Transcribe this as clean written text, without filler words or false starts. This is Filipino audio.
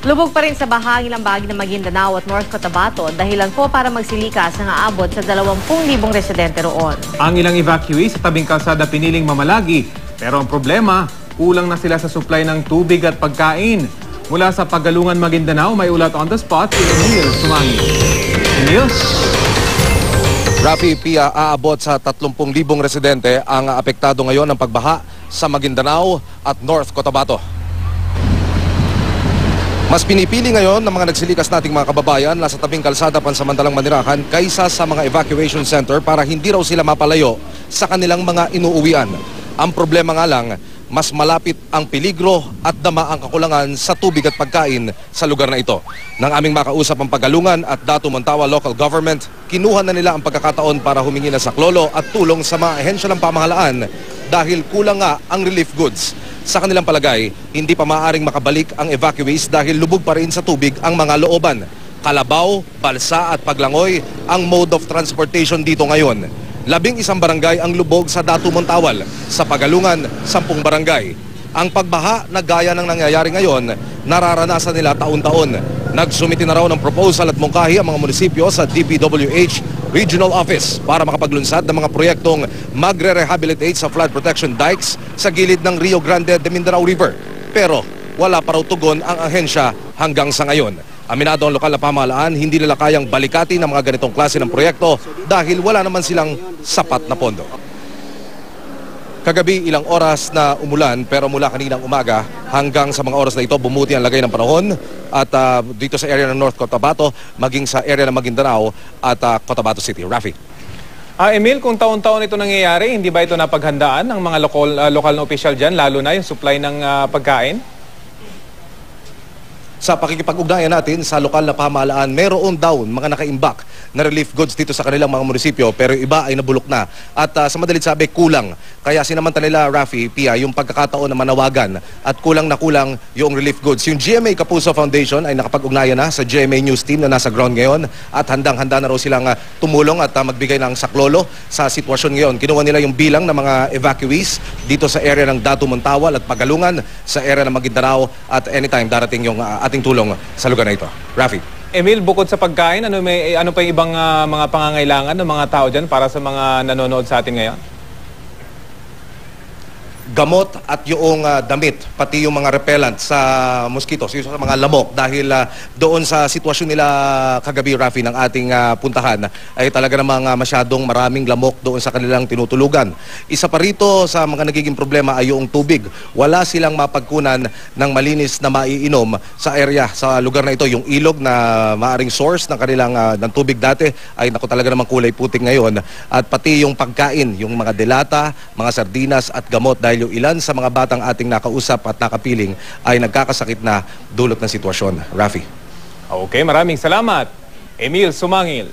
Lubog pa rin sa ilang bahagi ng Maguindanao at North Cotabato, dahilan po para magsilikas ang aabot sa 20,000 residente roon. Ang ilang evacuees sa tabing kalsada piniling mamalagi, pero ang problema, kulang na sila sa supply ng tubig at pagkain. Mula sa Pagalungan, Maguindanao, may ulat on the spot si Emil Sumangil. Emil? Rafi, Pia, aabot sa 30,000 residente ang apektado ngayon ng pagbaha sa Maguindanao at North Cotabato. Mas pinipili ngayon ng mga nagsilikas nating mga kababayan na sa tabing kalsada pansamantalang manirahan kaysa sa mga evacuation center para hindi raw sila mapalayo sa kanilang mga inuuwian. Ang problema nga lang, mas malapit ang peligro at dama ang kakulangan sa tubig at pagkain sa lugar na ito. Nang aming makausap ang Pagalungan at Datu Montawa Local Government, kinuha na nila ang pagkakataon para humingi ng saklolo at tulong sa mga ahensya ng pamahalaan dahil kulang nga ang relief goods. Sa kanilang palagay, hindi pa maaaring makabalik ang evacuees dahil lubog pa rin sa tubig ang mga looban. Kalabaw, balsa at paglangoy ang mode of transportation dito ngayon. 11 barangay ang lubog sa Datu Montawal. Sa Pagalungan, 10 barangay. Ang pagbaha na gaya ng nangyayari ngayon, nararanasan nila taon-taon. Nagsumiti na raw ng proposal at mungkahi ang mga munisipyo sa DPWH Regional Office para makapaglunsad ng mga proyektong magre-rehabilitate sa flood protection dikes sa gilid ng Rio Grande de Mindanao River. Pero wala pa raw tugon ang ahensya hanggang sa ngayon. Aminado ang lokal na pamahalaan, hindi nila kayang balikati ng mga ganitong klase ng proyekto dahil wala naman silang sapat na pondo. Kagabi ilang oras na umulan pero mula kaninang umaga hanggang sa mga oras na ito bumuti ang lagay ng panahon at dito sa area ng North Cotabato maging sa area ng Maguindanao at Cotabato City. Rafi. Emil, kung taon-taon ito nangyayari, hindi ba ito napaghandaan ng mga lokal na opisyal dyan, lalo na yung supply ng pagkain? Sa pakikipag-ugnayan natin sa lokal na pamahalaan, meron daw mga nakaimbak na relief goods dito sa kanilang mga munisipyo pero iba ay nabulok na. At sa madalit sabi, kulang. Kaya sinamantala nila, Rafi, Pia, yung pagkakataon na manawagan at kulang na kulang yung relief goods. Yung GMA Kapuso Foundation ay nakapag-ugnayan na sa GMA News team na nasa ground ngayon at handang-handa na raw silang tumulong at magbigay ng saklolo sa sitwasyon ngayon. Kinuha nila yung bilang ng mga evacuees dito sa area ng Datu Montawal at Pagalungan, sa area ng Maguindanao at anytime darating yung ating tulong sa lugar na ito. Rafi. Emil, bukod sa pagkain, ano pa yung ibang mga pangangailangan ng mga tao dyan para sa mga nanonood sa atin ngayon? Gamot at yung damit, pati yung mga repellent sa mosquitoes, yung sa mga lamok dahil doon sa sitwasyon nila kagabi, Rafi, ng ating puntahan ay talaga namang masyadong maraming lamok doon sa kanilang tinutulugan. Isa pa rito sa mga nagiging problema ay yung tubig. Wala silang mapagkunan ng malinis na maiinom sa area, sa lugar na ito. Yung ilog na maaring source ng kanilang ng tubig dati ay naku talaga namang kulay putik ngayon. At pati yung pagkain, yung mga delata, mga sardinas at gamot dahil yung ilan sa mga batang ating nakausap at nakapiling ay nagkakasakit na dulot ng sitwasyon. Rafi. Okay, maraming salamat. Emil Sumangil.